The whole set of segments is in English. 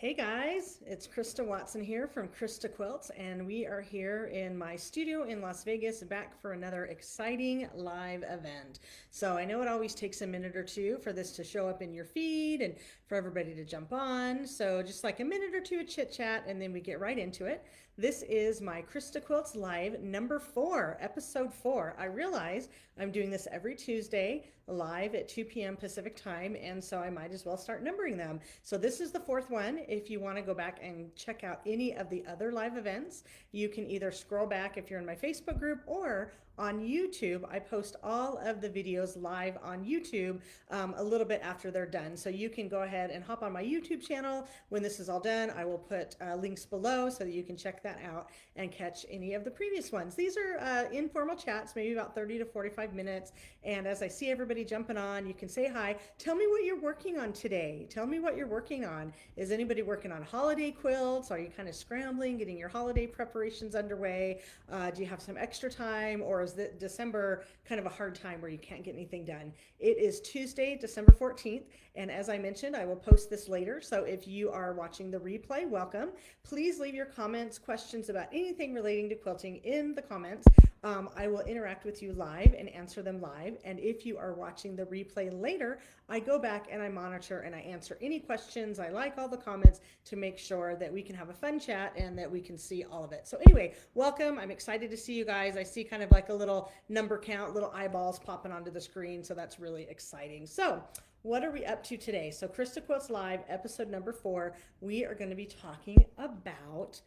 Hey guys, it's Krista Watson here from Christa Quilts, and we are here in my studio in Las Vegas back for another exciting live event. So I know it always takes a minute or two for this to show up in your feed and for everybody to jump on. So just like a minute or two of chit chat, and then we get right into it. This is my Christa Quilts Live number 4, episode 4. I realize I'm doing this every Tuesday live at 2 p.m. Pacific time, and so I might as well start numbering them. So this is the 4th one. If you want to go back and check out any of the other live events, you can either scroll back if you're in my Facebook group or on YouTube. I post all of the videos live on YouTube a little bit after they're done. So you can go ahead and hop on my YouTube channel. When this is all done, I will put links below so that you can check that out and catch any of the previous ones. These are informal chats, maybe about 30 to 45 minutes. And as I see everybody jumping on, you can say hi. Tell me what you're working on today. Tell me what you're working on. Is anybody working on holiday quilts? Are you kind of scrambling, getting your holiday preparations underway? Do you have some extra time, or is the December kind of a hard time where you can't get anything done? It is Tuesday, December 14th, and as I mentioned, I will post this later. So if you are watching the replay, welcome. Please leave your comments, questions about anything relating to quilting in the comments. I will interact with you live and answer them live. And if you are watching the replay later, I go back and I monitor and I answer any questions. I like all the comments to make sure that we can have a fun chat and that we can see all of it. So anyway, welcome. I'm excited to see you guys. I see kind of like a little number count, little eyeballs popping onto the screen. So that's really exciting. So what are we up to today? So Christa Quilts Live, episode number 4, we are going to be talking about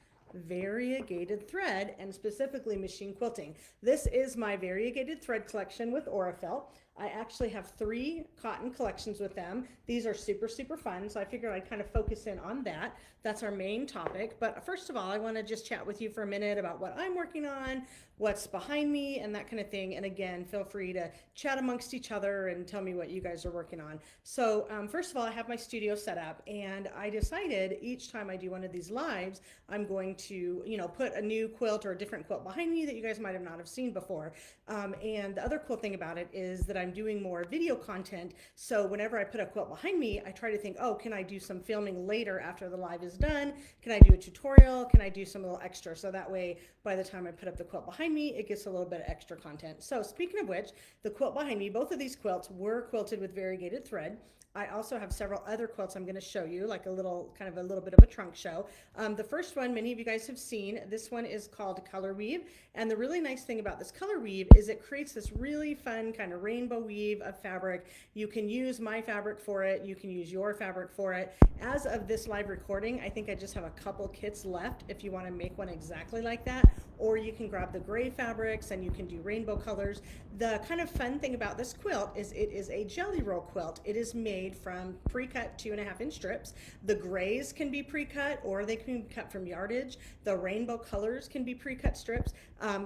variegated thread and specifically machine quilting. This is my variegated thread collection with Aurifil. I actually have 3 cotton collections with them. These are super, super fun, so I figured I'd kind of focus in on that. That's our main topic. But first of all, I want to just chat with you for a minute about what I'm working on, what's behind me, and that kind of thing. And again, feel free to chat amongst each other and tell me what you guys are working on. So first of all, I have my studio set up, and I decided each time I do one of these lives, I'm going to, put a new quilt or a different quilt behind me that you guys might have not have seen before. And the other cool thing about it is that I'm doing more video content. So whenever I put a quilt behind me, I try to think, oh, can I do some filming later after the live is done? Can I do a tutorial? Can I do some little extra? So that way, by the time I put up the quilt behind me, it gets a little bit of extra content. So speaking of which, the quilt behind me, both of these quilts were quilted with variegated thread. I also have several other quilts I'm going to show you, like a little bit of a trunk show. The first one, many of you guys have seen. This one is called Color Weave. And the really nice thing about this color weave is it creates this really fun kind of rainbow weave of fabric. You can use my fabric for it. You can use your fabric for it. As of this live recording, I think I just have a couple kits left if you want to make one exactly like that. Or you can grab the gray fabrics and you can do rainbow colors. The kind of fun thing about this quilt is it is a jelly roll quilt. It is made from pre-cut 2.5-inch strips. The grays can be pre-cut or they can be cut from yardage. The rainbow colors can be pre-cut strips.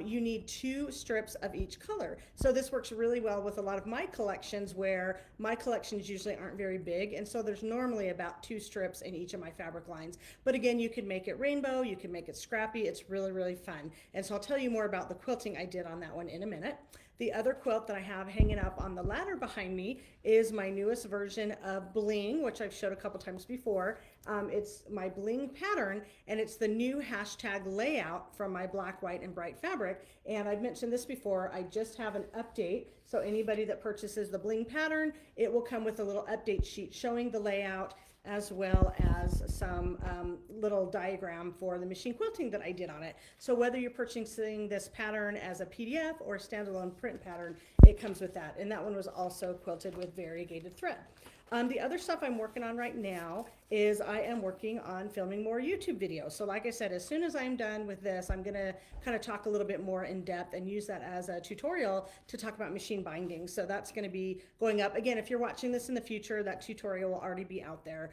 You need 2 strips of each color. So this works really well with a lot of my collections where my collections usually aren't very big, and so there's normally about 2 strips in each of my fabric lines. But again, you can make it rainbow, you can make it scrappy. It's really, really fun. And so I'll tell you more about the quilting I did on that one in a minute. The other quilt that I have hanging up on the ladder behind me is my newest version of Bling, which I've showed a couple times before. It's my Bling pattern, and it's the new hashtag layout from my black, white, and bright fabric. And I've mentioned this before, I just have an update. So anybody that purchases the Bling pattern, it will come with a little update sheet showing the layout as well as some little diagram for the machine quilting that I did on it. So whether you're purchasing this pattern as a PDF or a standalone print pattern, it comes with that. And that one was also quilted with variegated thread. The other stuff I'm working on right now is I am working on filming more YouTube videos. So like I said, as soon as I'm done with this, I'm going to kind of talk a little bit more in depth and use that as a tutorial to talk about machine binding. So that's going to be going up. Again, if you're watching this in the future, that tutorial will already be out there.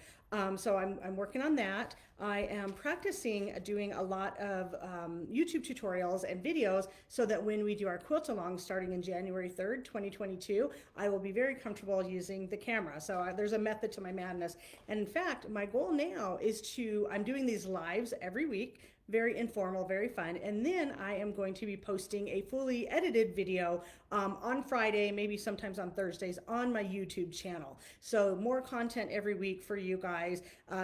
So I'm working on that. I am practicing doing a lot of YouTube tutorials and videos so that when we do our quilt along starting in January 3rd, 2022, I will be very comfortable using the camera. So there's a method to my madness. And in fact, my goal now is I'm doing these lives every week, very informal, very fun. And then I am going to be posting a fully edited video on Friday, maybe sometimes on Thursdays on my YouTube channel. So more content every week for you guys.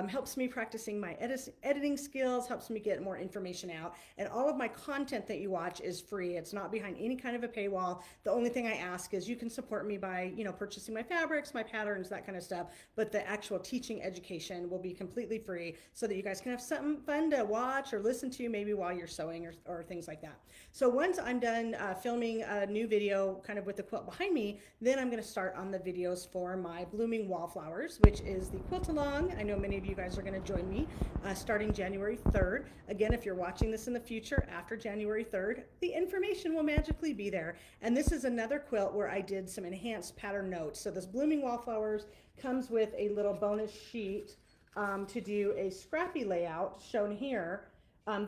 Helps me practicing my editing skills, helps me get more information out. And all of my content that you watch is free. It's not behind any kind of a paywall. The only thing I ask is you can support me by, purchasing my fabrics, my patterns, that kind of stuff. But the actual teaching education will be completely free so that you guys can have something fun to watch or listen to maybe while you're sewing or things like that. So once I'm done filming a new video kind of with the quilt behind me, then I'm going to start on the videos for my blooming wallflowers, which is the quilt along. I know many of you guys are going to join me starting January 3rd. Again, if you're watching this in the future after January 3rd, the information will magically be there. And this is another quilt where I did some enhanced pattern notes. So this blooming wallflowers comes with a little bonus sheet to do a scrappy layout shown here.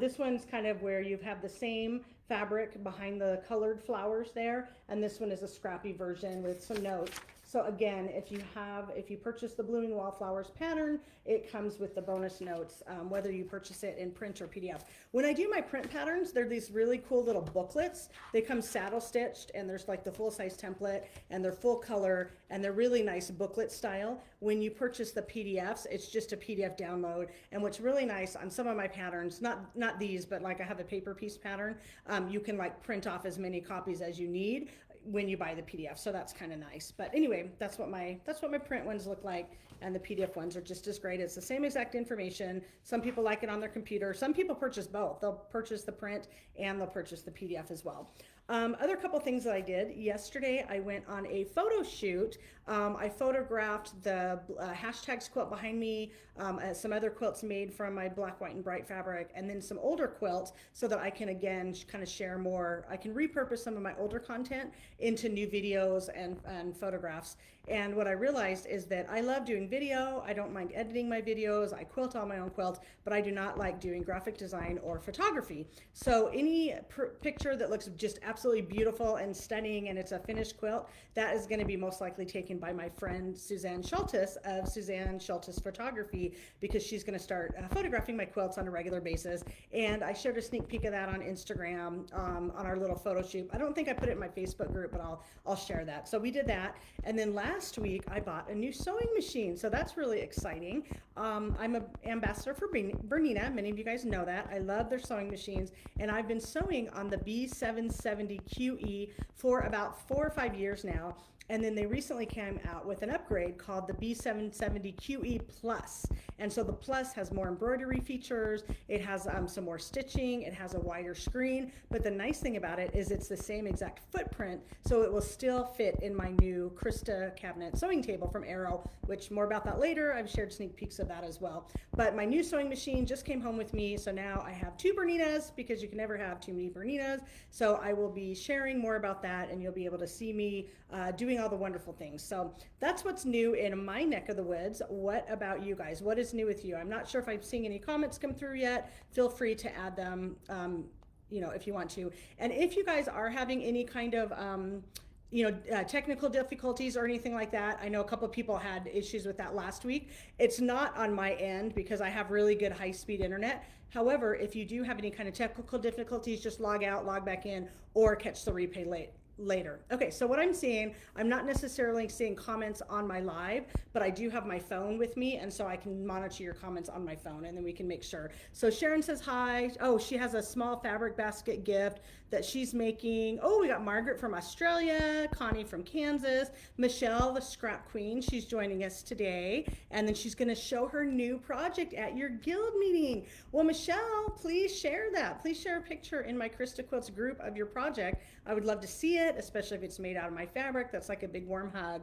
This one's kind of where you have the same fabric behind the colored flowers there, and this one is a scrappy version with some notes. So again, if you purchase the blooming wallflowers pattern, it comes with the bonus notes, whether you purchase it in print or PDF. When I do my print patterns, they're these really cool little booklets. They come saddle stitched, and there's like the full size template, and they're full color, and they're really nice booklet style. When you purchase the PDFs, it's just a PDF download. And what's really nice on some of my patterns, not these, but like I have a paper piece pattern, you can like print off as many copies as you need when you buy the PDF, so that's kind of nice. But anyway, that's what my print ones look like, and the PDF ones are just as great. It's the same exact information. Some people like it on their computer. Some people purchase both. They'll purchase the print and they'll purchase the PDF as well. Other couple things that I did yesterday, I went on a photo shoot. I photographed the hashtags quilt behind me, some other quilts made from my black, white, and bright fabric, and then some older quilts so that I can again kind of share more. I can repurpose some of my older content into new videos and photographs. And what I realized is that I love doing video. I don't mind editing my videos. I quilt all my own quilts, but I do not like doing graphic design or photography. So any picture that looks just absolutely beautiful and stunning and it's a finished quilt, that is going to be most likely taken by my friend Suzanne Schultes of Suzanne Schultes Photography, because she's going to start photographing my quilts on a regular basis. And I shared a sneak peek of that on Instagram on our little photo shoot. I don't think I put it in my Facebook group, but I'll share that. So we did that. And then last week I bought a new sewing machine. So that's really exciting. I'm an ambassador for Bernina. Many of you guys know that. I love their sewing machines. And I've been sewing on the B770 QE for about 4 or 5 years now. And then they recently came out with an upgrade called the B770 QE Plus. And so the Plus has more embroidery features, it has some more stitching, it has a wider screen, but the nice thing about it is it's the same exact footprint, so it will still fit in my new Christa cabinet sewing table from Arrow, which more about that later. I've shared sneak peeks of that as well. But my new sewing machine just came home with me, so now I have 2 Berninas, because you can never have too many Berninas. So I will be sharing more about that, and you'll be able to see me doing all the wonderful things. So that's what's new in my neck of the woods. What about you guys? What is new with you? I'm not sure if I'm seeing any comments come through yet. Feel free to add them, if you want to. And if you guys are having any kind of technical difficulties or anything like that. I know a couple of people had issues with that last week. It's not on my end because I have really good high-speed internet. However, if you do have any kind of technical difficulties, just log out, log back in, or catch the replay later. Okay, so what I'm seeing, I'm not necessarily seeing comments on my live, but I do have my phone with me, and so I can monitor your comments on my phone, and then we can make sure. So Sharon says hi. Oh, she has a small fabric basket gift that she's making. Oh, we got Margaret from Australia, Connie from Kansas, Michelle, the scrap queen. She's joining us today, and then she's going to show her new project at your guild meeting. Well, Michelle, please share that. Please share a picture in my Christa Quilts group of your project. I would love to see it, especially if it's made out of my fabric. That's like a big warm hug.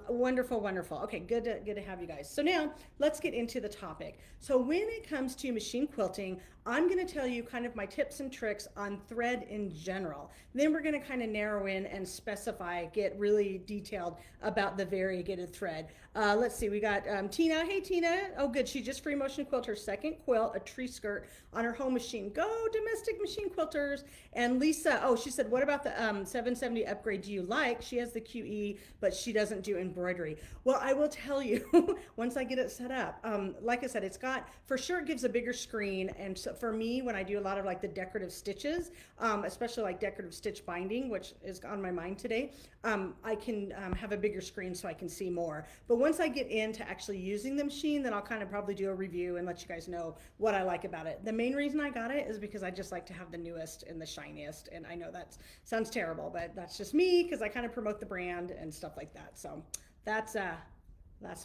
Wonderful, wonderful. Okay, good to have you guys. So now let's get into the topic. So when it comes to machine quilting, I'm going to tell you kind of my tips and tricks on thread in general. Then we're going to kind of narrow in and specify, get really detailed about the variegated thread. Let's see, we got Tina. Hey, Tina. Oh, good. She just free motion quilt her second quilt, a tree skirt, on her home machine. Go domestic machine quilters. And Lisa, oh, she said, what about the 770 upgrade do you like? She has the QE, but she doesn't do embroidery. Well, I will tell you once I get it set up. Like I said, it's got, for sure it gives a bigger screen. And so for me, when I do a lot of like the decorative stitches, especially like decorative stitch binding, which is on my mind today, I can have a bigger screen so I can see more. But once I get into actually using the machine, then I'll kind of probably do a review and let you guys know what I like about it. The main reason I got it is because I just like to have the newest and the shiniest. And I know that sounds terrible, but that's just me because I kind of promote the brand and stuff like that. So that's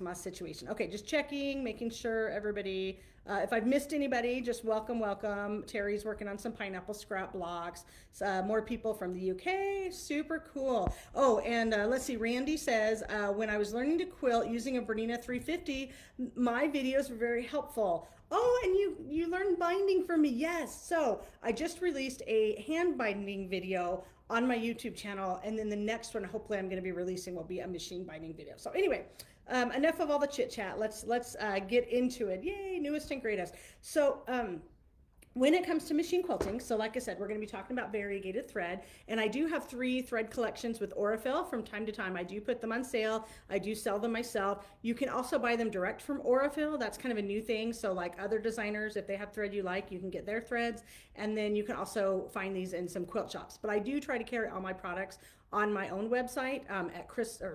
my situation. Okay, just checking, making sure everybody, if I've missed anybody, just welcome. Terry's working on some pineapple scrap blocks. More people from the UK, super cool. Oh, and let's see, Randy says, when I was learning to quilt using a Bernina 350, my videos were very helpful. Oh, and you learned binding from me. Yes. So I just released a hand binding video on my YouTube channel. And then the next one, hopefully I'm going to be releasing, will be a machine binding video. So anyway, enough of all the chit chat. Let's get into it. Yay, newest and greatest. So, when it comes to machine quilting, so like I said, we're going to be talking about variegated thread, and I do have 3 thread collections with Aurifil. From time to time, I do put them on sale. I do sell them myself. You can also buy them direct from Aurifil. That's kind of a new thing. So like other designers, if they have thread you like, you can get their threads, and then you can also find these in some quilt shops. But I do try to carry all my products on my own website at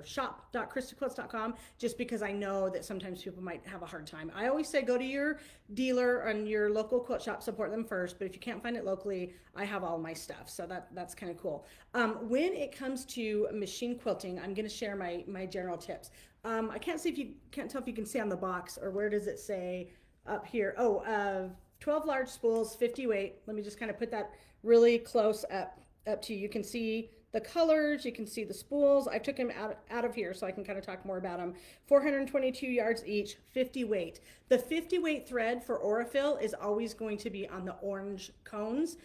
shop.christaquilts.com, just because I know that sometimes people might have a hard time. I always say go to your dealer and your local quilt shop, support them first, but if you can't find it locally, I have all my stuff, so that's kind of cool. When it comes to machine quilting, I'm going to share my general tips. I can't tell if you can see on the box, or where does it say up here? 12 large spools, 50 weight. Let me just kind of put that really close up to you. You can see the colors, you can see the spools. I took them out of here so I can kind of talk more about them. 422 yards each, 50 weight. The 50 weight thread for Aurifil is always going to be on the orange cones.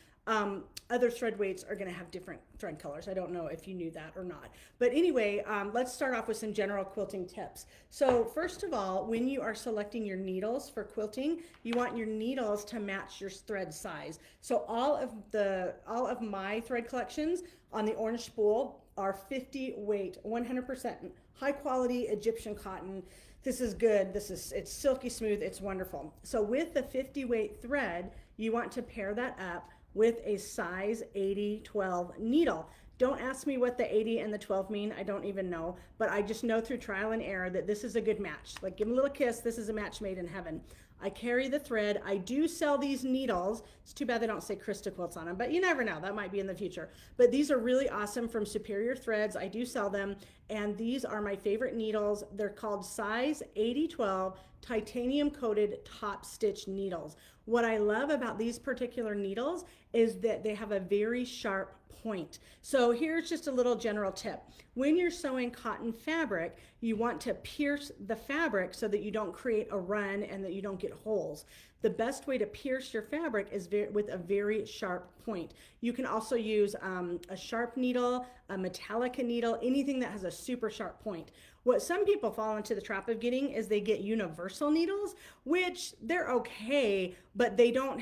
Other thread weights are going to have different thread colors. I don't know if you knew that or not. But anyway, let's start off with some general quilting tips. So first of all, when you are selecting your needles for quilting, you want your needles to match your thread size. So all of my thread collections on the orange spool are 50 weight, 100% high quality Egyptian cotton. This is good. It's silky smooth. It's wonderful. So with the 50 weight thread, you want to pair that up with a size 80-12 needle. Don't ask me what the 80 and the 12 mean. I don't even know, but I just know through trial and error that this is a good match. Like, give them a little kiss. This is a match made in heaven. I carry the thread. I do sell these needles. It's too bad they don't say Christa Quilts on them, but you never know. That might be in the future. But these are really awesome from Superior Threads. I do sell them, and these are my favorite needles. They're called size 80-12 titanium coated top stitch needles. What I love about these particular needles is that they have a very sharp point. So here's just a little general tip. When you're sewing cotton fabric, you want to pierce the fabric so that you don't create a run and that you don't get holes. The best way to pierce your fabric is with a very sharp point. You can also use a sharp needle, a Metallica needle, anything that has a super sharp point. What some people fall into the trap of getting is they get universal needles, which they're okay, but they don't,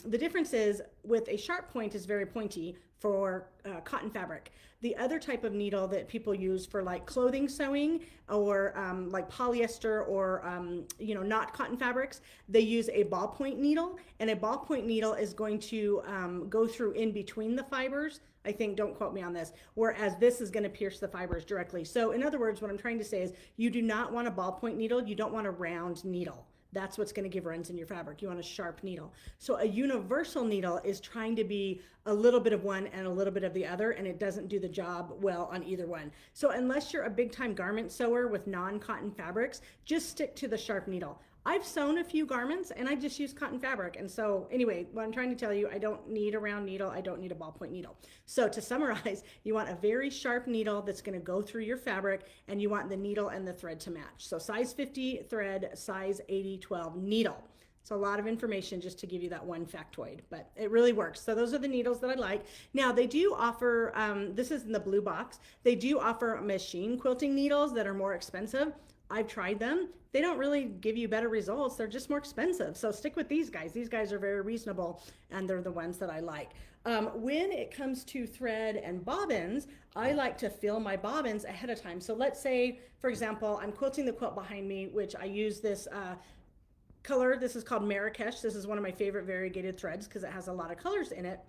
the difference is with a sharp point is very pointy for cotton fabric. The other type of needle that people use for like clothing sewing or like polyester or not cotton fabrics, they use a ballpoint needle, and a ballpoint needle is going to go through in between the fibers. I think, don't quote me on this, whereas this is going to pierce the fibers directly. So in other words, what I'm trying to say is you do not want a ballpoint needle. You don't want a round needle. That's what's going to give runs in your fabric. You want a sharp needle. So a universal needle is trying to be a little bit of one and a little bit of the other, and it doesn't do the job well on either one. So unless you're a big time garment sewer with non-cotton fabrics, just stick to the sharp needle. I've sewn a few garments and I just use cotton fabric. And so anyway, what I'm trying to tell you, I don't need a round needle. I don't need a ballpoint needle. So to summarize, you want a very sharp needle that's going to go through your fabric, and you want the needle and the thread to match. So size 50 thread, size 80-12 needle. It's a lot of information just to give you that one factoid, but it really works. So those are the needles that I like. Now they do offer, this is in the blue box, they do offer machine quilting needles that are more expensive. I've tried them. They don't really give you better results. They're just more expensive. So stick with these guys. These guys are very reasonable, and they're the ones that I like. When it comes to thread and bobbins, I like to fill my bobbins ahead of time. So let's say, for example, I'm quilting the quilt behind me, which I use this color. This is called Marrakesh. This is one of my favorite variegated threads because it has a lot of colors in it.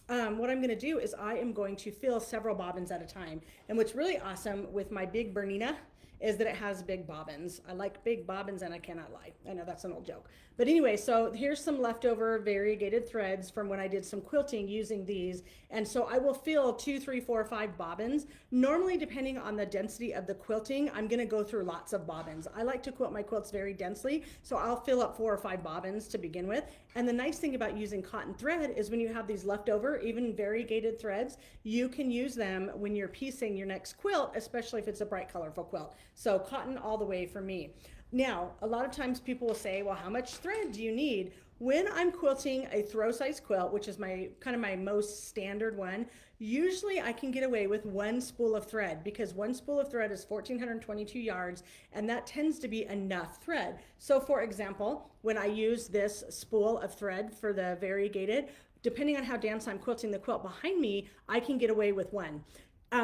What I'm going to do is I am going to fill several bobbins at a time. And what's really awesome with my big Bernina is that it has big bobbins. I like big bobbins, and I cannot lie. I know that's an old joke. But anyway, so here's some leftover variegated threads from when I did some quilting using these. And so I will fill 2, 3, 4, 5 bobbins. Normally, depending on the density of the quilting, I'm gonna go through lots of bobbins. I like to quilt my quilts very densely, so I'll fill up 4 or 5 bobbins to begin with. And the nice thing about using cotton thread is when you have these leftover, even variegated threads, you can use them when you're piecing your next quilt, especially if it's a bright, colorful quilt. So cotton all the way for me. Now, a lot of times people will say, well, how much thread do you need? When I'm quilting a throw size quilt, which is my kind of my most standard one, usually I can get away with 1 spool of thread because 1 spool of thread is 1,422 yards, and that tends to be enough thread. So for example, when I use this spool of thread for the variegated, depending on how dense I'm quilting the quilt behind me, I can get away with 1.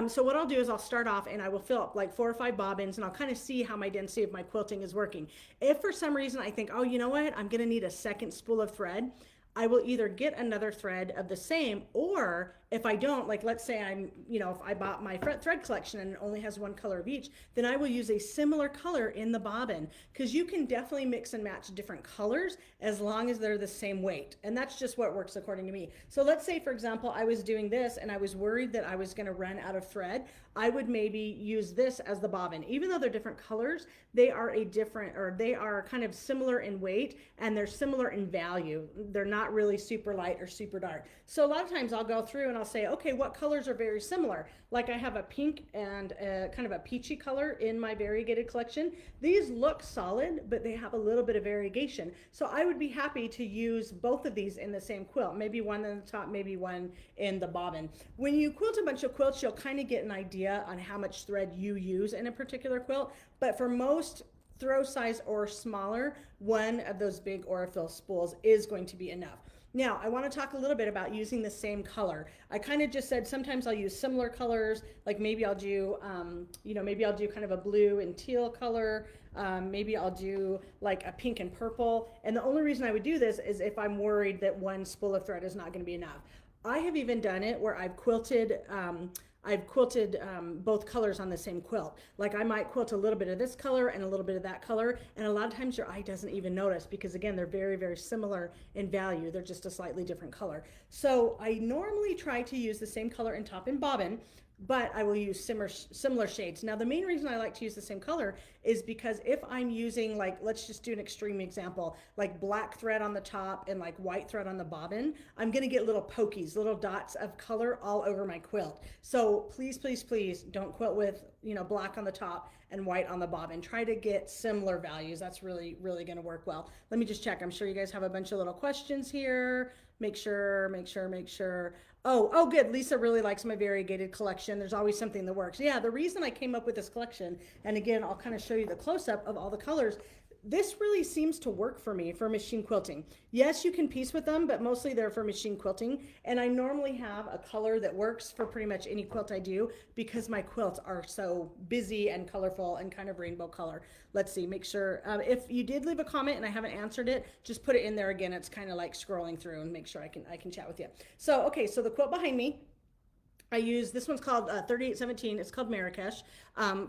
So what I'll do is I'll start off and I will fill up like 4 or 5 bobbins, and I'll kind of see how my density of my quilting is working. If for some reason I think, oh, you know what, I'm gonna need a second spool of thread, I will either get another thread of the same, or if I don't, like let's say I'm, if I bought my thread collection and it only has 1 color of each, then I will use a similar color in the bobbin, because you can definitely mix and match different colors as long as they're the same weight. And that's just what works according to me. So let's say, for example, I was doing this and I was worried that I was going to run out of thread. I would maybe use this as the bobbin. Even though they're different colors, they are they are kind of similar in weight, and they're similar in value. They're not really super light or super dark. So a lot of times I'll go through and I'll say, okay, what colors are very similar? Like I have a pink and a kind of a peachy color in my variegated collection. These look solid, but they have a little bit of variegation. So I would be happy to use both of these in the same quilt, maybe one in the top, maybe one in the bobbin. When you quilt a bunch of quilts, you'll kind of get an idea on how much thread you use in a particular quilt. But for most throw size or smaller, one of those big Aurifil spools is going to be enough. Now, I want to talk a little bit about using the same color. I kind of just said sometimes I'll use similar colors, like maybe I'll do, maybe I'll do kind of a blue and teal color. Maybe I'll do like a pink and purple. And the only reason I would do this is if I'm worried that 1 spool of thread is not going to be enough. I have even done it where I've quilted both colors on the same quilt. Like I might quilt a little bit of this color and a little bit of that color, and a lot of times your eye doesn't even notice because again, they're very, very similar in value. They're just a slightly different color. So I normally try to use the same color in top and bobbin, but I will use similar shades. Now, the main reason I like to use the same color is because if I'm using, like, let's just do an extreme example, like black thread on the top and like white thread on the bobbin, I'm gonna get little pokies, little dots of color all over my quilt. So please, please, please don't quilt with, black on the top and white on the bobbin. Try to get similar values. That's really, really gonna work well. Let me just check. I'm sure you guys have a bunch of little questions here. Make sure. Oh, good. Lisa really likes my variegated collection. There's always something that works. Yeah, the reason I came up with this collection, and again, I'll kind of show you the close-up of all the colors, this really seems to work for me for machine quilting. Yes, you can piece with them, but mostly they're for machine quilting. And I normally have a color that works for pretty much any quilt I do because my quilts are so busy and colorful and kind of rainbow color. Let's see, make sure, if you did leave a comment and I haven't answered it, just put it in there again. It's kind of like scrolling through and make sure I can chat with you. So, okay, so the quilt behind me, I use, this one's called 3817, it's called Marrakesh,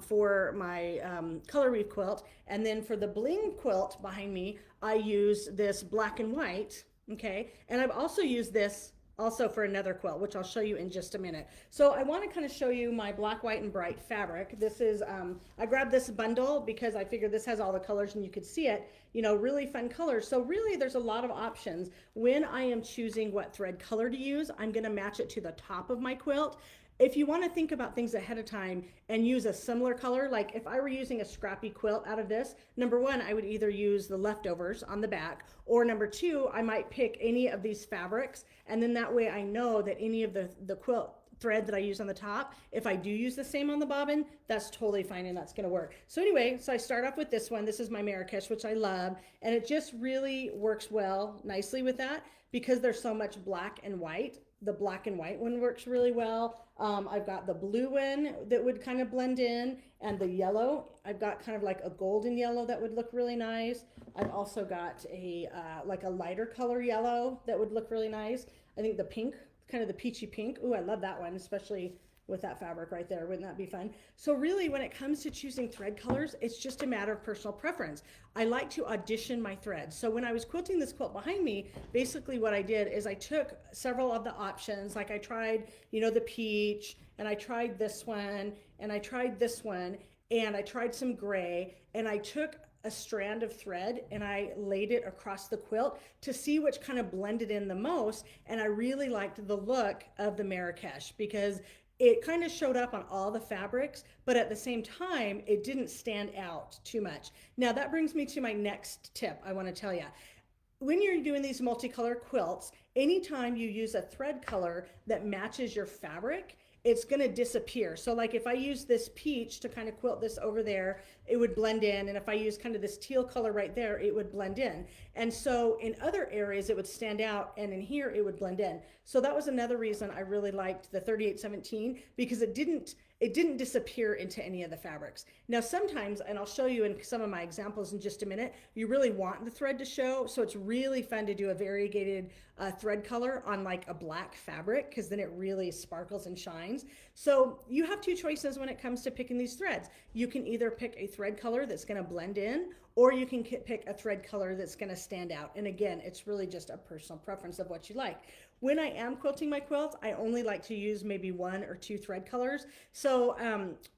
for my color weave quilt. And then for the bling quilt behind me, I use this black and white, okay? And I've also used this also for another quilt, which I'll show you in just a minute. So I want to kind of show you my black, white, and bright fabric. This is, I grabbed this bundle because I figured this has all the colors and you could see it, really fun colors. So really there's a lot of options. When I am choosing what thread color to use, I'm going to match it to the top of my quilt. If you want to think about things ahead of time and use a similar color, like if I were using a scrappy quilt out of this, number one, I would either use the leftovers on the back, or number two, I might pick any of these fabrics, and then that way I know that any of the quilt thread that I use on the top, if I do use the same on the bobbin, that's totally fine and that's gonna work. So anyway, so I start off with this one. This is my Marrakesh, which I love, and it just really works well nicely with that because there's so much black and white. The black and white one works really well. I've got the blue one that would kind of blend in, and the yellow. I've got kind of like a golden yellow that would look really nice. I've also got a like a lighter color yellow that would look really nice. I think the pink, kind of the peachy pink. Ooh, I love that one, especially with that fabric right there. Wouldn't that be fun? So really, when it comes to choosing thread colors, it's just a matter of personal preference. I like to audition my threads. So when I was quilting this quilt behind me, basically what I did is I took several of the options. Like I tried, you know, the peach, and I tried this one, and I tried this one, and I tried some gray, and I took a strand of thread and I laid it across the quilt to see which kind of blended in the most. And I really liked the look of the Marrakesh because it kind of showed up on all the fabrics, but at the same time, it didn't stand out too much. Now that brings me to my next tip I want to tell you. When you're doing these multicolor quilts, anytime you use a thread color that matches your fabric, it's going to disappear. So like if I use this peach to kind of quilt this over there, it would blend in. And if I use kind of this teal color right there, it would blend in. And so in other areas, it would stand out. And in here, it would blend in. So that was another reason I really liked the 3817 because it didn't disappear into any of the fabrics. Now sometimes, and I'll show you in some of my examples in just a minute, you really want the thread to show. So it's really fun to do a variegated thread color on like a black fabric because then it really sparkles and shines. So you have two choices when it comes to picking these threads. You can either pick a thread color that's going to blend in, or you can pick a thread color that's going to stand out. And again, it's really just a personal preference of what you like. When I am quilting my quilts, I only like to use maybe one or two thread colors. So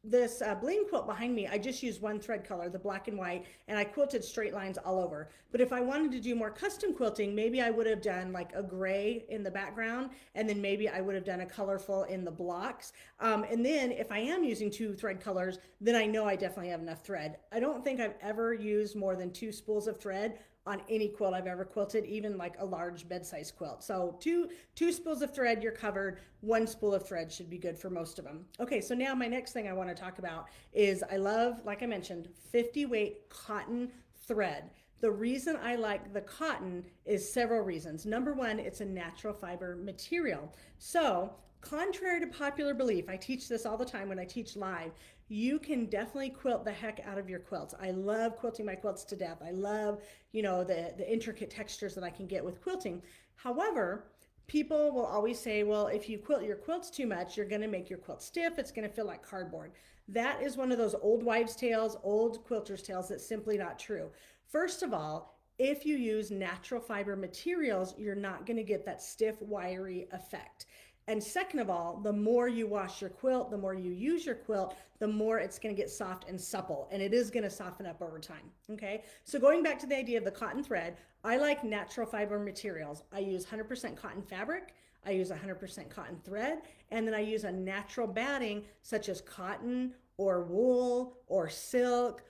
this bling quilt behind me, I just used one thread color, the black and white, and I quilted straight lines all over. But if I wanted to do more custom quilting, maybe I would have done like a gray in the background, and then maybe I would have done a colorful in the blocks. And then if I am using two thread colors, then I know I definitely have enough thread. I don't think I've ever used more than 2 spools of thread on any quilt I've ever quilted, even like a large bed-size quilt. So two spools of thread, you're covered. 1 spool of thread should be good for most of them. Okay, so now my next thing I want to talk about is I love, like I mentioned, 50 weight cotton thread. The reason I like the cotton is several reasons. Number one, it's a natural fiber material. So contrary to popular belief, I teach this all the time when I teach live, you can definitely quilt the heck out of your quilts. I love quilting my quilts to death. I love, you know, the intricate textures that I can get with quilting. However, people will always say, well, if you quilt your quilts too much, you're going to make your quilt stiff. It's going to feel like cardboard. That is one of those old wives' tales, old quilters' tales that's simply not true. First of all, if you use natural fiber materials, you're not going to get that stiff, wiry effect. And second of all, the more you wash your quilt, the more you use your quilt, the more it's going to get soft and supple, and it is going to soften up over time. Okay, so going back to the idea of the cotton thread, I like natural fiber materials. I use 100% cotton fabric, I use 100% cotton thread, and then I use a natural batting such as cotton or wool or silk,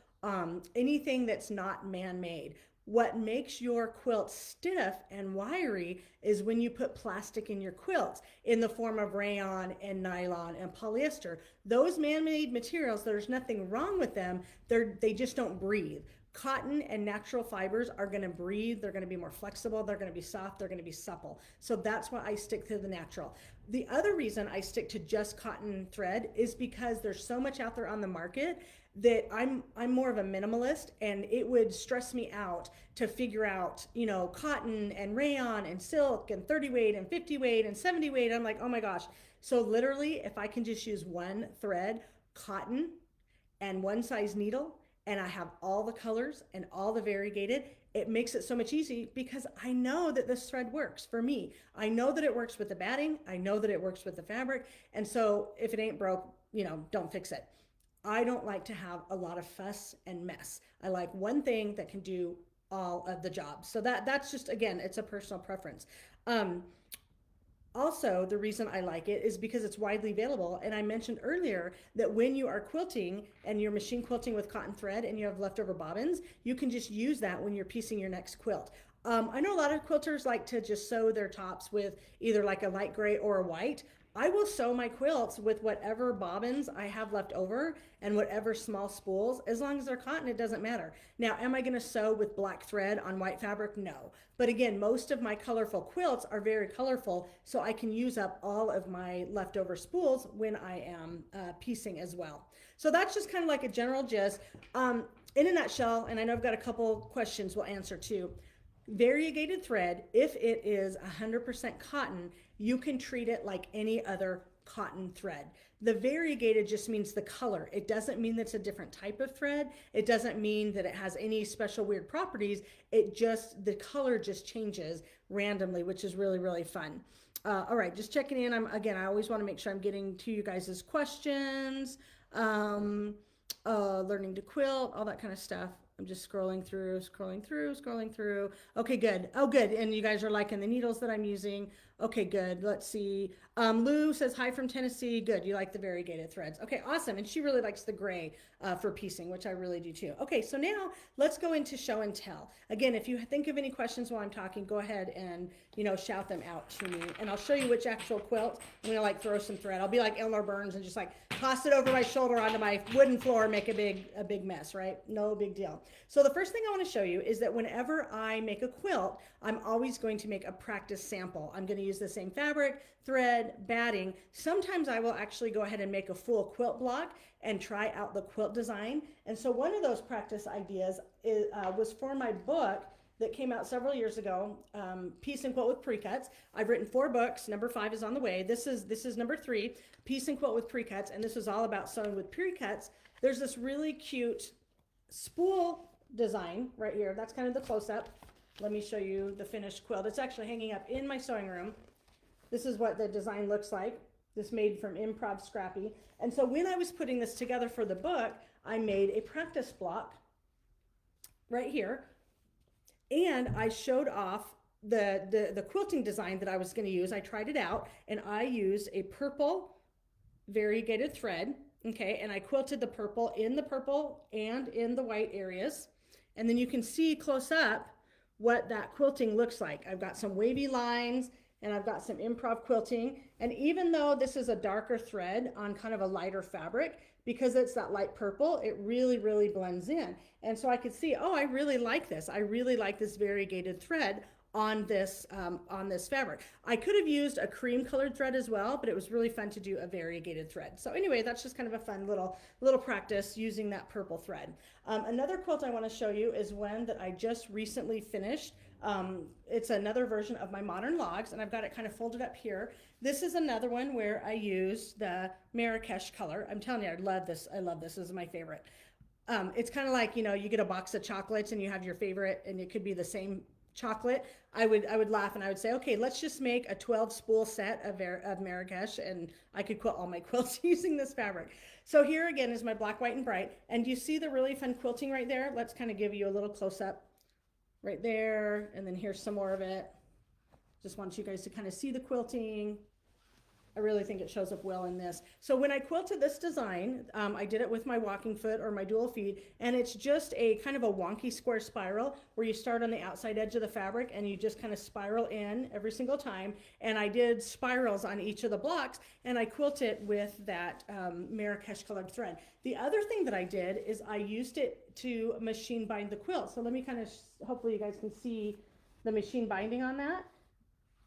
anything that's not man-made. What makes your quilt stiff and wiry is when you put plastic in your quilts in the form of rayon and nylon and polyester. Those man-made materials, there's nothing wrong with them. They just don't breathe. Cotton and natural fibers are going to breathe. They're going to be more flexible. They're going to be soft. They're going to be supple. So that's why I stick to the natural. The other reason I stick to just cotton thread is because there's so much out there on the market that I'm more of a minimalist, and it would stress me out to figure out, you know, cotton and rayon and silk and 30 weight and 50 weight and 70 weight. I'm like, oh my gosh. So literally, if I can just use one thread, cotton, and one size needle, and I have all the colors and all the variegated, it makes it so much easier because I know that this thread works for me. I know that it works with the batting. I know that it works with the fabric. And so if it ain't broke, you know, don't fix it. I don't like to have a lot of fuss and mess. I like one thing that can do all of the jobs. So that's just, again, it's a personal preference. Also, the reason I like it is because it's widely available. And I mentioned earlier that when you are quilting and you're machine quilting with cotton thread and you have leftover bobbins, you can just use that when you're piecing your next quilt. I know a lot of quilters like to just sew their tops with either like a light gray or a white. I will sew my quilts with whatever bobbins I have left over and whatever small spools. As long as they're cotton, it doesn't matter. Now, am I going to sew with black thread on white fabric? No. But again, most of my colorful quilts are very colorful, so I can use up all of my leftover spools when I am piecing as well. So that's just kind of like a general gist. In a nutshell, and I know I've got a couple questions we'll answer too. Variegated thread, if it is 100% cotton, you can treat it like any other cotton thread. The variegated just means the color. It doesn't mean that it's a different type of thread. It doesn't mean that it has any special weird properties. The color just changes randomly, which is really, really fun. All right, just checking in. I always want to make sure I'm getting to you guys' questions. Learning to quilt, all that kind of stuff. I'm just scrolling through. Okay, good. Oh, good. And you guys are liking the needles that I'm using. Okay, good. Let's see. Lou says, hi from Tennessee. Good. You like the variegated threads. Okay, awesome. And she really likes the gray for piecing, which I really do too. Okay, so now let's go into show and tell. Again, if you think of any questions while I'm talking, go ahead and, shout them out to me. And I'll show you which actual quilt. I'm going to throw some thread. I'll be like Eleanor Burns and just toss it over my shoulder onto my wooden floor and make a big mess, right? No big deal. So the first thing I want to show you is that whenever I make a quilt, I'm always going to make a practice sample. I'm going to use the same fabric, thread, batting. Sometimes I will actually go ahead and make a full quilt block and try out the quilt design. And so one of those practice ideas was for my book that came out several years ago, Piece and Quilt with Pre-Cuts. I've written 4 books. Number 5 is on the way. This is number 3, Piece and Quilt with Pre-Cuts, and this is all about sewing with pre-cuts. There's this really cute spool design right here. That's kind of the close-up. Let me show you the finished quilt. It's actually hanging up in my sewing room. This is what the design looks like. This made from Improv Scrappy. And so when I was putting this together for the book, I made a practice block right here. And I showed off the quilting design that I was going to use. I tried it out, and I used a purple variegated thread. Okay, and I quilted the purple and in the white areas. And then you can see close up what that quilting looks like. I've got some wavy lines and I've got some improv quilting. And even though this is a darker thread on kind of a lighter fabric, because it's that light purple, it really, really blends in. And so I could see, oh, I really like this. I really like this variegated thread on this fabric. I could have used a cream colored thread as well, but it was really fun to do a variegated thread. So anyway, that's just kind of a fun little practice using that purple thread. Another quilt I want to show you is one that I just recently finished. It's another version of my modern logs, and I've got it kind of folded up here. This is another one where I used the Marrakesh color. I'm telling you, I love this. This is my favorite. It's kind of like, you get a box of chocolates and you have your favorite, and it could be the same chocolate. I would laugh and I would say, okay, let's just make a 12 spool set of Marrakesh, and I could quilt all my quilts using this fabric. So here again is my black, white, and bright. And you see the really fun quilting right there? Let's kind of give you a little close up right there. And then here's some more of it. Just want you guys to kind of see the quilting. I really think it shows up well in this. So when I quilted this design, I did it with my walking foot or my dual feet, and it's just a kind of a wonky square spiral where you start on the outside edge of the fabric and you just kind of spiral in every single time. And I did spirals on each of the blocks, and I quilted with that Marrakesh colored thread. The other thing that I did is I used it to machine bind the quilt. So let me kind of, hopefully you guys can see the machine binding on that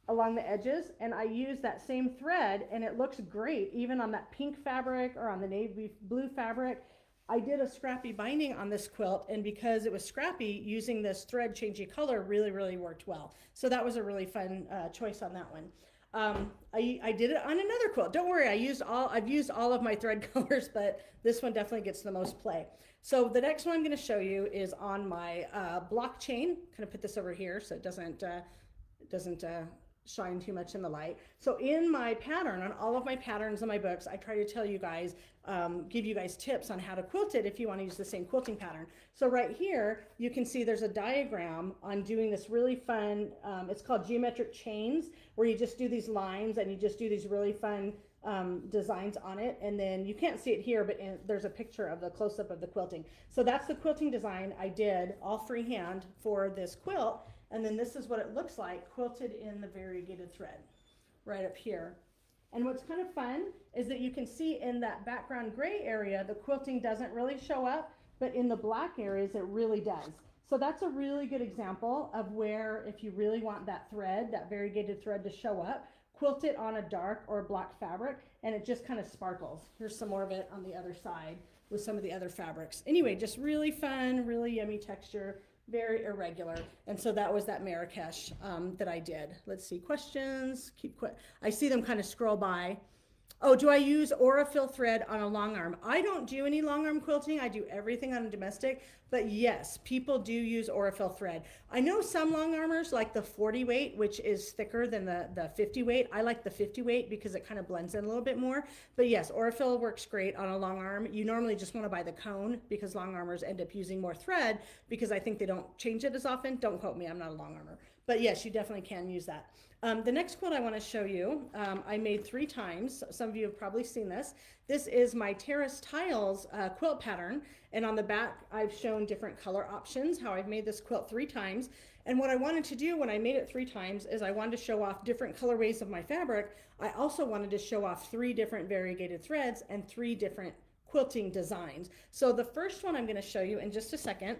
along the edges, and I use that same thread, and it looks great even on that pink fabric or on the navy blue fabric. I did a scrappy binding on this quilt, and because it was scrappy, using this thread changing color really, really worked well. So that was a really fun choice on that one. I did it on another quilt. Don't worry, I've used all of my thread colors, but this one definitely gets the most play. So the next one I'm going to show you is on my block chain. Kind of put this over here so it doesn't shine too much in the light. So in my pattern, on all of my patterns in my books, I try to tell you guys, give you guys tips on how to quilt it if you want to use the same quilting pattern. So right here, you can see there's a diagram on doing this really fun, it's called geometric chains, where you just do these lines and you just do these really fun designs on it. And then you can't see it here, but there's a picture of the close-up of the quilting. So that's the quilting design I did all freehand for this quilt. And then this is what it looks like quilted in the variegated thread right up here. And what's kind of fun is that you can see in that background gray area, the quilting doesn't really show up, but in the black areas, it really does. So that's a really good example of where, if you really want that thread, that variegated thread to show up, quilt it on a dark or black fabric, and it just kind of sparkles. Here's some more of it on the other side with some of the other fabrics. Anyway, just really fun, really yummy texture, very irregular. And so that was that Marrakesh that I did. Let's see, questions, I see them kind of scroll by. Oh, do I use Aurifil thread on a long arm? I don't do any long arm quilting. I do everything on a domestic, but yes, people do use Aurifil thread. I know some long armers like the 40 weight, which is thicker than the 50 weight. I like the 50 weight because it kind of blends in a little bit more. But yes, Aurifil works great on a long arm. You normally just want to buy the cone because long armers end up using more thread because I think they don't change it as often. Don't quote me, I'm not a long armor. But yes, you definitely can use that. The next quilt I want to show you, I made 3 times. Some of you have probably seen this. This is my Terrace Tiles quilt pattern. And on the back, I've shown different color options, how I've made this quilt 3 times. And what I wanted to do when I made it 3 times is I wanted to show off different colorways of my fabric. I also wanted to show off 3 different variegated threads and 3 different quilting designs. So the first one I'm going to show you in just a second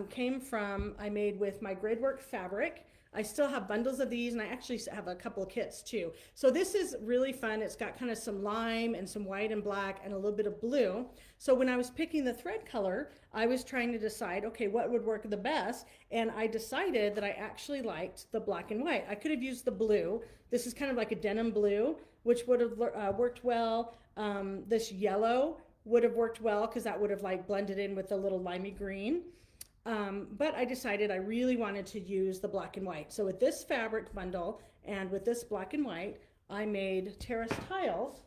came from, I made with my gridwork fabric. I still have bundles of these, and I actually have a couple of kits too. So this is really fun. It's got kind of some lime and some white and black and a little bit of blue. So when I was picking the thread color, I was trying to decide, okay, what would work the best? And I decided that I actually liked the black and white. I could have used the blue. This is kind of like a denim blue, which would have worked well. This yellow would have worked well because that would have like blended in with the little limey green. But I decided I really wanted to use the black and white. So with this fabric bundle and with this black and white, I made Terrace Tiles,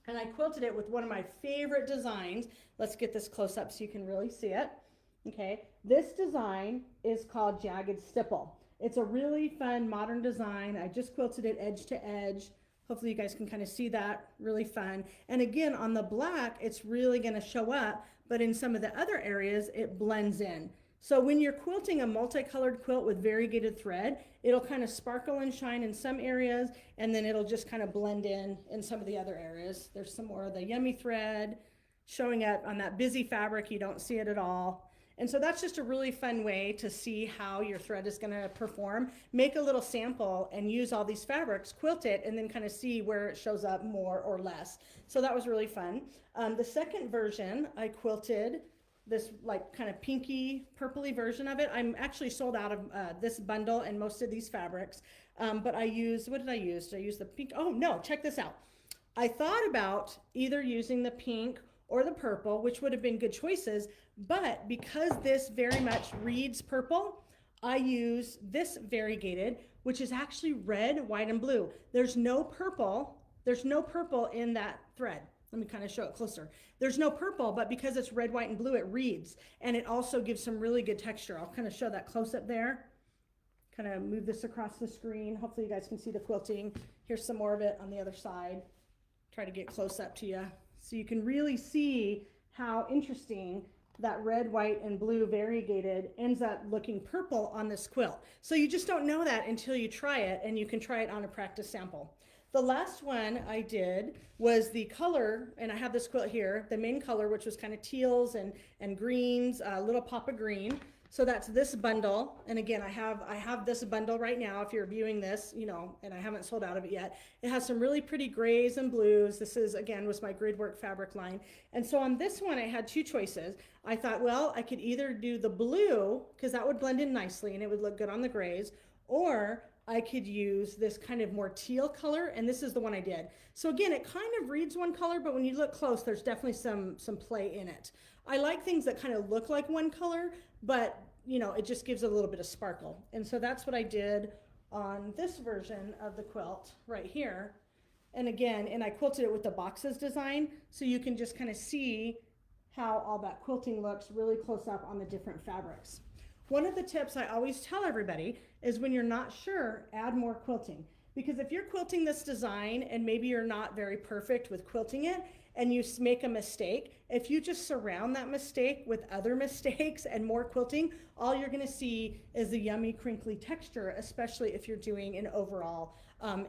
and I quilted it with one of my favorite designs. Let's get this close up so you can really see it. Okay, this design is called Jagged Stipple. It's a really fun modern design. I just quilted it edge to edge. Hopefully you guys can kind of see that, really fun. And again, on the black, it's really gonna show up, but in some of the other areas, it blends in. So when you're quilting a multicolored quilt with variegated thread, it'll kind of sparkle and shine in some areas, and then it'll just kind of blend in some of the other areas. There's some more of the yummy thread showing up on that busy fabric. You don't see it at all. And so that's just a really fun way to see how your thread is going to perform. Make a little sample and use all these fabrics, quilt it, and then kind of see where it shows up more or less. So that was really fun. The second version, I quilted this like kind of pinky purpley version of it. I'm actually sold out of this bundle and most of these fabrics. But I used, what did I use? Did I use the pink? Oh no, check this out. I thought about either using the pink or the purple, which would have been good choices, but because this very much reads purple, I use this variegated, which is actually red, white, and blue. There's no purple in that thread. Let me kind of show it closer. There's no purple, but because it's red, white, and blue, it reads, and it also gives some really good texture. I'll kind of show that close up there. Kind of move this across the screen. Hopefully you guys can see the quilting. Here's some more of it on the other side. Try to get close up to you so you can really see how interesting that red, white, and blue variegated ends up looking purple on this quilt. So you just don't know that until you try it, and you can try it on a practice sample. The last one I did was the color, and I have this quilt here, the main color, which was kind of teals and greens, a little pop of green. So that's this bundle. And again, I have this bundle right now. If you're viewing this, you know, and I haven't sold out of it yet. It has some really pretty grays and blues. This is, again, was my gridwork fabric line. And so on this one, I had 2 choices. I thought, well, I could either do the blue, because that would blend in nicely and it would look good on the grays, or I could use this kind of more teal color, and this is the one I did. So again, it kind of reads one color, but when you look close, there's definitely some play in it. I like things that kind of look like one color, but you know, it just gives it a little bit of sparkle. And so that's what I did on this version of the quilt right here. And again, and I quilted it with the boxes design, so you can just kind of see how all that quilting looks really close up on the different fabrics. One of the tips I always tell everybody is when you're not sure, add more quilting. Because if you're quilting this design and maybe you're not very perfect with quilting it, and you make a mistake, if you just surround that mistake with other mistakes and more quilting, all you're going to see is the yummy crinkly texture, especially if you're doing an overall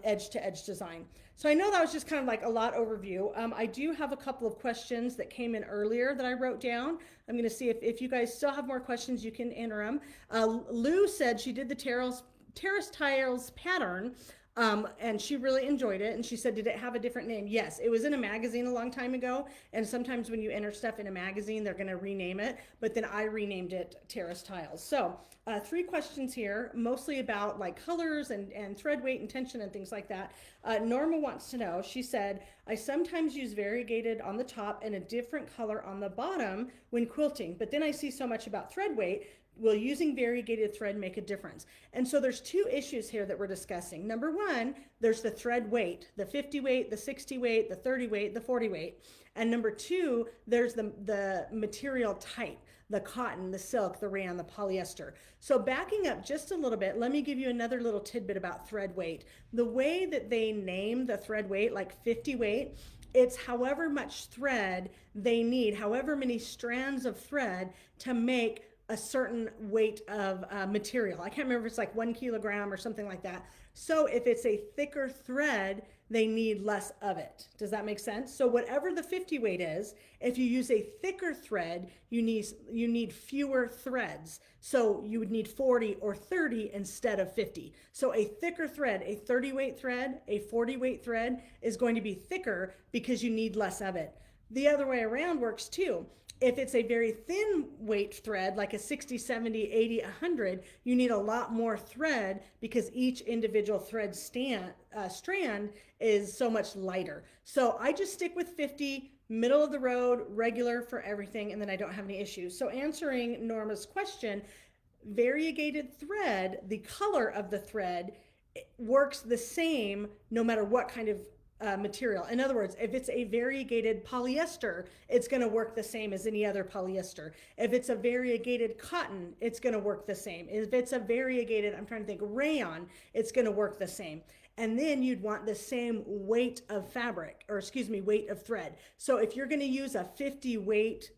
edge to edge design. So I know that was just kind of like a lot overview. I do have a couple of questions that came in earlier that I wrote down. I'm going to see if you guys still have more questions, you can enter them. Lou said she did the terrace tiles pattern, and she really enjoyed it. And she said, did it have a different name? Yes, it was in a magazine a long time ago. And sometimes when you enter stuff in a magazine, they're going to rename it. But then I renamed it Terrace Tiles. So 3 questions here, mostly about like colors and thread weight and tension and things like that. Norma wants to know, she said, I sometimes use variegated on the top and a different color on the bottom when quilting. But then I see so much about thread weight. Will using variegated thread make a difference? And so there's 2 issues here that we're discussing. Number 1, there's the thread weight, the 50 weight, the 60 weight, the 30 weight, the 40 weight. And number 2, there's the material type, the cotton, the silk, the rayon, the polyester. So backing up just a little bit, let me give you another little tidbit about thread weight. The way that they name the thread weight, like 50 weight, it's however much thread they need, however many strands of thread to make a certain weight of material. I can't remember if it's like 1 kilogram or something like that. So if it's a thicker thread, they need less of it. Does that make sense? So whatever the 50 weight is, if you use a thicker thread, you need fewer threads. So you would need 40 or 30 instead of 50. So a thicker thread, a 30 weight thread, a 40 weight thread is going to be thicker because you need less of it. The other way around works too. If it's a very thin weight thread, like a 60, 70, 80, 100, you need a lot more thread because each individual thread strand is so much lighter. So I just stick with 50, middle of the road, regular for everything, and then I don't have any issues. So answering Norma's question, variegated thread, the color of the thread works the same no matter what kind of material. In other words, if it's a variegated polyester, it's going to work the same as any other polyester. If it's a variegated cotton, it's going to work the same. If it's a variegated, I'm trying to think, rayon, it's going to work the same. And then you'd want the same weight of fabric, or excuse me, weight of thread. So if you're going to use a 50 weight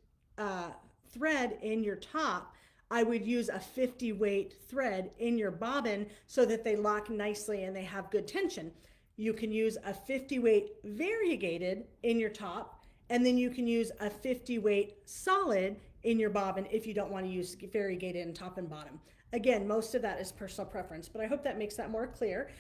thread in your top, I would use a 50 weight thread in your bobbin so that they lock nicely and they have good tension. You can use a 50 weight variegated in your top, and then you can use a 50 weight solid in your bobbin if you don't want to use variegated in top and bottom. Again, most of that is personal preference, but I hope that makes that more clear.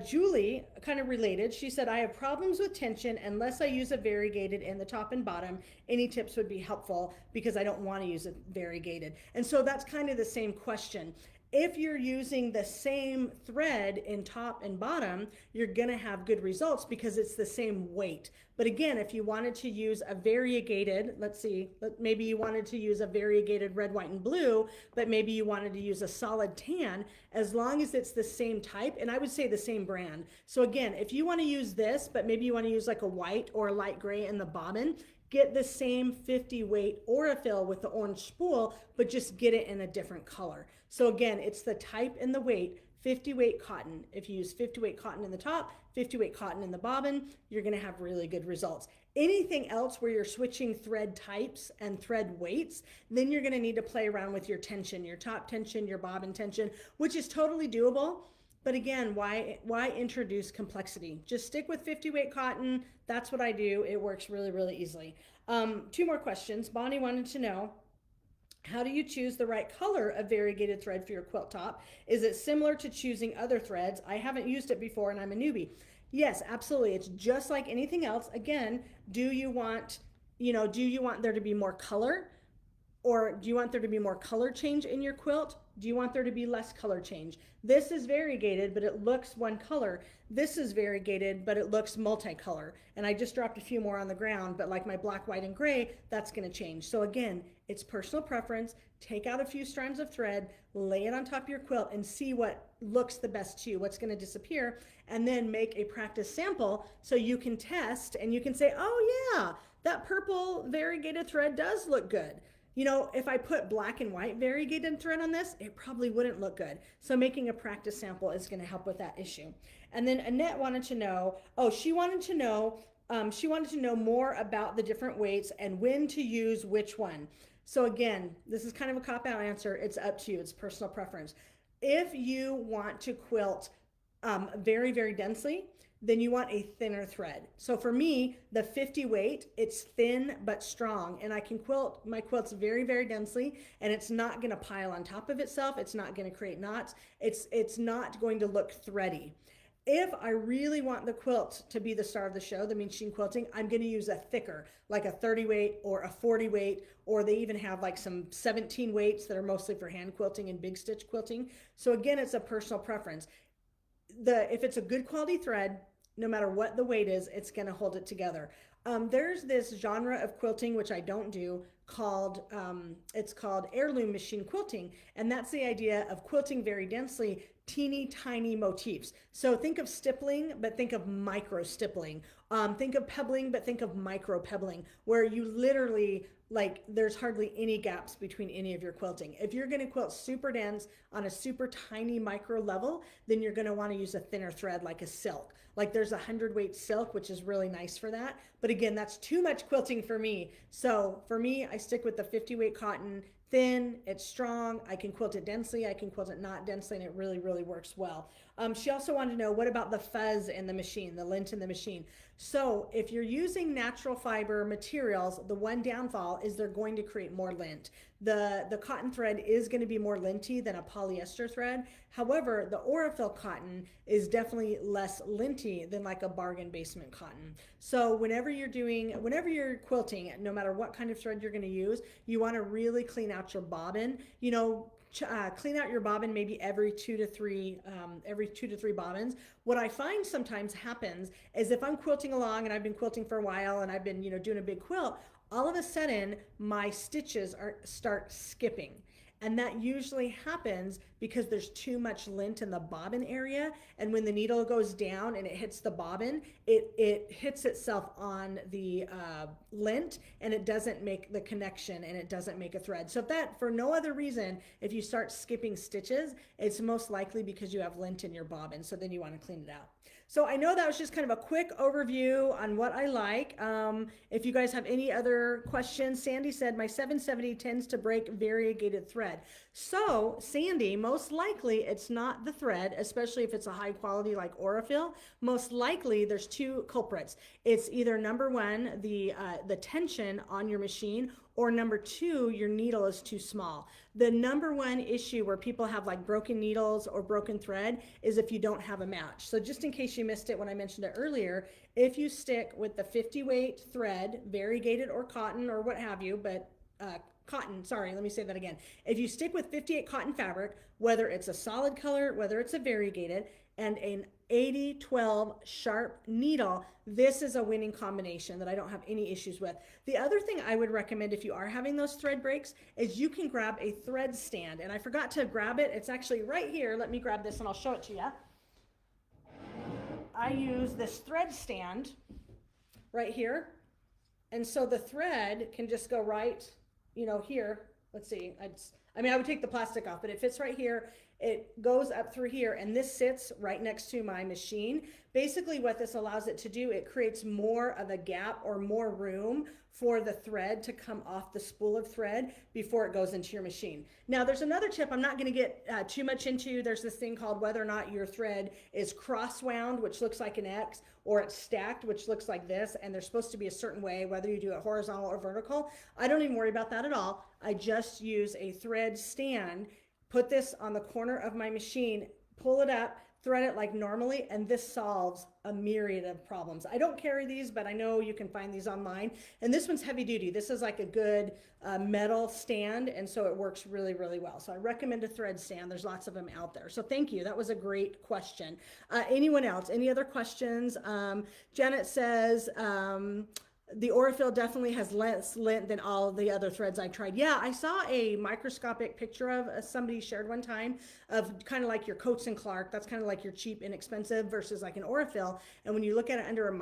Julie, kind of related, she said, I have problems with tension unless I use a variegated in the top and bottom. Any tips would be helpful because I don't want to use a variegated. And so that's kind of the same question. If you're using the same thread in top and bottom, you're going to have good results because it's the same weight. But again, if you wanted to use a variegated, let's see, maybe you wanted to use a variegated red, white, and blue, but maybe you wanted to use a solid tan, as long as it's the same type, and I would say the same brand. So again, if you want to use this, but maybe you want to use like a white or a light gray in the bobbin, get the same 50 weight Aurifil with the orange spool, but just get it in a different color. So again, it's the type and the weight, 50 weight cotton. If you use 50 weight cotton in the top, 50 weight cotton in the bobbin, you're gonna have really good results. Anything else where you're switching thread types and thread weights, then you're gonna need to play around with your tension, your top tension, your bobbin tension, which is totally doable. But again, why introduce complexity? Just stick with 50 weight cotton. That's what I do. It works really, really easily. 2 more questions. Bonnie wanted to know, how do you choose the right color of variegated thread for your quilt top? Is it similar to choosing other threads? I haven't used it before and I'm a newbie. Yes, absolutely. It's just like anything else. Again, do you want there to be more color? Or do you want there to be more color change in your quilt? Do you want there to be less color change? This is variegated, but it looks one color. This is variegated, but it looks multicolor. And I just dropped a few more on the ground, but like my black, white, and gray, that's gonna change. So again, it's personal preference. Take out a few strands of thread, lay it on top of your quilt and see what looks the best to you, what's gonna disappear, and then make a practice sample so you can test and you can say, oh yeah, that purple variegated thread does look good. You know, if I put black and white variegated thread on this, it probably wouldn't look good. So making a practice sample is going to help with that issue. And then Annette wanted to know, she wanted to know She wanted to know more about the different weights and when to use which one. So again, this is kind of a cop-out answer. It's up to you. It's personal preference. If you want to quilt very, very densely, then you want a thinner thread. So for me, the 50 weight, it's thin but strong, and I can quilt my quilts very, very densely, and it's not going to pile on top of itself. It's not going to create knots. It's not going to look thready. If I really want the quilt to be the star of the show, the machine quilting, I'm going to use a thicker, like a 30 weight or a 40 weight, or they even have like some 17 weights that are mostly for hand quilting and big stitch quilting. So again, it's a personal preference. If it's a good quality thread, no matter what the weight is, it's going to hold it together. There's this genre of quilting, which I don't do, called it's called heirloom machine quilting, and that's the idea of quilting very densely teeny tiny motifs. So think of stippling, but think of micro stippling. Think of pebbling, but think of micro pebbling, where you literally, like, there's hardly any gaps between any of your quilting. If you're going to quilt super dense on a super tiny micro level, then you're going to want to use a thinner thread like a silk. Like there's a 100 weight silk, which is really nice for that. But again, that's too much quilting for me. So for me, I stick with the 50 weight cotton. Thin, it's strong, I can quilt it densely, I can quilt it not densely, and it really, really works well. She also wanted to know, what about the fuzz in the machine, the lint in the machine? So if you're using natural fiber materials, the one downfall is they're going to create more lint. The cotton thread is going to be more linty than a polyester thread. However, the Aurifil cotton is definitely less linty than like a bargain basement cotton. So whenever you're quilting, no matter what kind of thread you're going to use, you want to really clean out your bobbin. Clean out your bobbin maybe every 2 to 3 bobbins. What I find sometimes happens is if I'm quilting along and I've been quilting for a while and I've been doing a big quilt, all of a sudden my stitches start skipping. And that usually happens because there's too much lint in the bobbin area. And when the needle goes down and it hits the bobbin, it hits itself on the lint, and it doesn't make the connection, and it doesn't make a thread. So if that, for no other reason, if you start skipping stitches, it's most likely because you have lint in your bobbin. So then you want to clean it out. So I know that was just kind of a quick overview on what I like. If you guys have any other questions, Sandy said, my 770 tends to break variegated thread. So Sandy, most likely it's not the thread, especially if it's a high quality like Aurifil. Most likely there's two culprits. It's either number one, the tension on your machine, or number two, your needle is too small. The number one issue where people have like broken needles or broken thread is if you don't have a match. So just in case you missed it when I mentioned it earlier, if you stick with the 50 weight thread, variegated or cotton or what have you, but cotton, sorry, let me say that again. If you stick with 58 cotton fabric, whether it's a solid color, whether it's a variegated, and an 80-12 sharp needle, this is a winning combination that I don't have any issues with. The other thing I would recommend if you are having those thread breaks is you can grab a thread stand. And I forgot to grab it. It's actually right here. Let me grab this and I'll show it to you. I use this thread stand right here. And so the thread can just go right, here. Let's see. I would take the plastic off, but it fits right here. It goes up through here, and this sits right next to my machine. Basically what this allows it to do, it creates more of a gap or more room for the thread to come off the spool of thread before it goes into your machine. Now there's another tip I'm not going to get too much into. There's this thing called whether or not your thread is cross wound, which looks like an X, or it's stacked, which looks like this, and they're supposed to be a certain way, whether you do it horizontal or vertical. I don't even worry about that at all. I just use a thread stand, put this on the corner of my machine, pull it up, thread it like normally, and this solves a myriad of problems. I don't carry these, but I know you can find these online. And this one's heavy duty. This is like a good metal stand, and so it works really, really well. So I recommend a thread stand. There's lots of them out there. So thank you. That was a great question. Anyone else? Any other questions? Janet says, the Aurifil definitely has less lint than all the other threads I've tried. Yeah, I saw a microscopic picture of somebody shared one time of kind of like your Coats and Clark. That's kind of like your cheap, inexpensive versus like an Aurifil. And when you look at it under a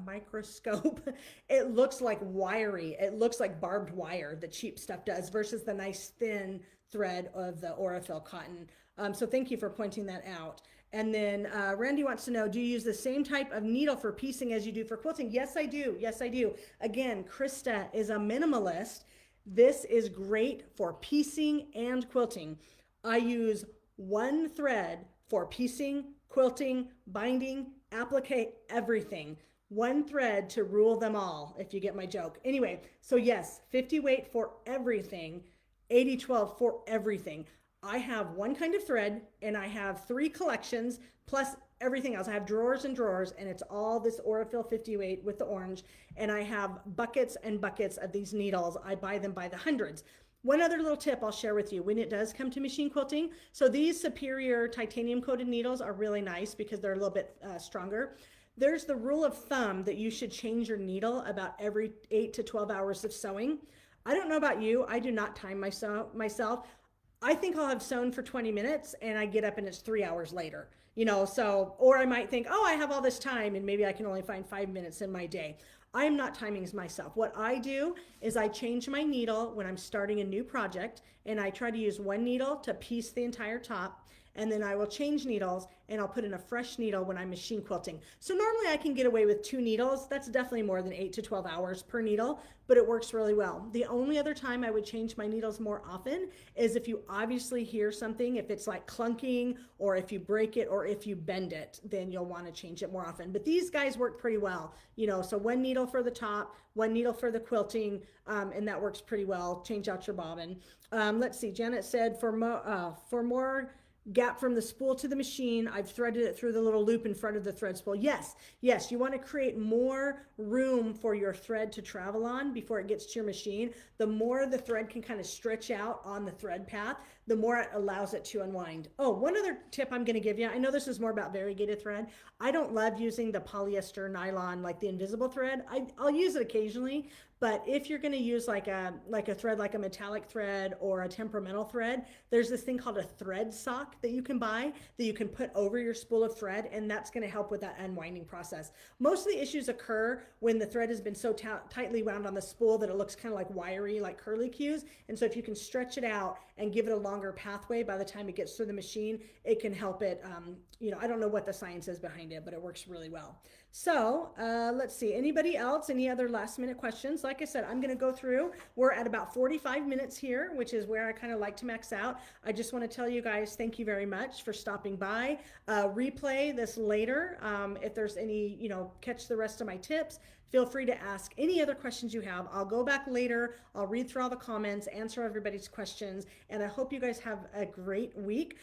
microscope, it looks like wiry. It looks like barbed wire, the cheap stuff does, versus the nice thin thread of the Aurifil cotton. So thank you for pointing that out. And then Randy wants to know, do you use the same type of needle for piecing as you do for quilting? Yes, I do. Yes, I do. Again, Christa is a minimalist. This is great for piecing and quilting. I use one thread for piecing, quilting, binding, applique, everything. One thread to rule them all, if you get my joke. Anyway, so yes, 50 weight for everything, 80-12 for everything. I have one kind of thread and I have 3 collections plus everything else. I have drawers and drawers, and it's all this Aurifil 50 weight with the orange. And I have buckets and buckets of these needles. I buy them by the hundreds. One other little tip I'll share with you when it does come to machine quilting. So these superior titanium coated needles are really nice because they're a little bit stronger. There's the rule of thumb that you should change your needle about every 8 to 12 hours of sewing. I don't know about you. I do not time myself. I think I'll have sewn for 20 minutes and I get up and it's 3 hours later, so, or I might think, oh, I have all this time and maybe I can only find 5 minutes in my day. I'm not timing myself. What I do is I change my needle when I'm starting a new project, and I try to use one needle to piece the entire top, and then I will change needles and I'll put in a fresh needle when I'm machine quilting. So normally I can get away with 2 needles. That's definitely more than 8 to 12 hours per needle, but it works really well. The only other time I would change my needles more often is if you obviously hear something, if it's like clunking or if you break it or if you bend it, then you'll want to change it more often. But these guys work pretty well, so one needle for the top, one needle for the quilting, and that works pretty well. Change out your bobbin. Let's see, Janet said for more gap from the spool to the machine, I've threaded it through the little loop in front of the thread spool. Yes, you want to create more room for your thread to travel on before it gets to your machine. The more the thread can kind of stretch out on the thread path, the more it allows it to unwind. Oh, one other tip I'm going to give you. I know this is more about variegated thread. I don't love using the polyester nylon, like the invisible thread. I'll use it occasionally, but if you're going to use like a thread, like a metallic thread or a temperamental thread, there's this thing called a thread sock that you can buy that you can put over your spool of thread, and that's going to help with that unwinding process. Most of the issues occur when the thread has been so tightly wound on the spool that it looks kind of like wiry, like curly cues. And so if you can stretch it out and give it a longer pathway by the time it gets through the machine, it can help it. I don't know what the science is behind it, but it works really well. So let's see, anybody else, any other last minute questions? Like I said, I'm going to go through. We're at about 45 minutes here, which is where I kind of like to max out. I just want to tell you guys, thank you very much for stopping by. Replay this later. If there's any, catch the rest of my tips. Feel free to ask any other questions you have. I'll go back later. I'll read through all the comments, answer everybody's questions, and I hope you guys have a great week.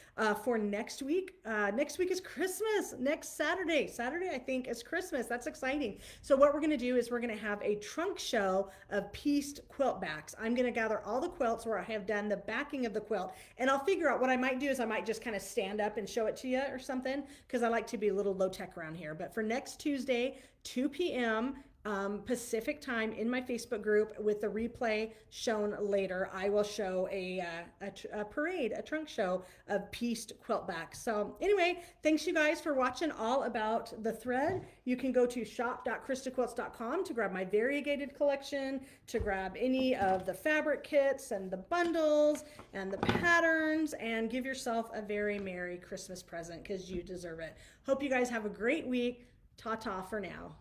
For next week is Christmas. Next Saturday, I think, is Christmas. That's exciting. So what we're going to do is we're going to have a trunk show of pieced quilt backs. I'm going to gather all the quilts where I have done the backing of the quilt, and I'll figure out what I might do is I might just kind of stand up and show it to you or something, because I like to be a little low tech around here. But for next Tuesday, 2 p.m., Pacific time, in my Facebook group with the replay shown later, I will show a trunk show of pieced quilt backs. So anyway, thanks you guys for watching all about the thread. You can go to shop.christaquilts.com to grab my variegated collection, to grab any of the fabric kits and the bundles and the patterns, and give yourself a very Merry Christmas present, because you deserve it. Hope you guys have a great week. Ta-ta for now.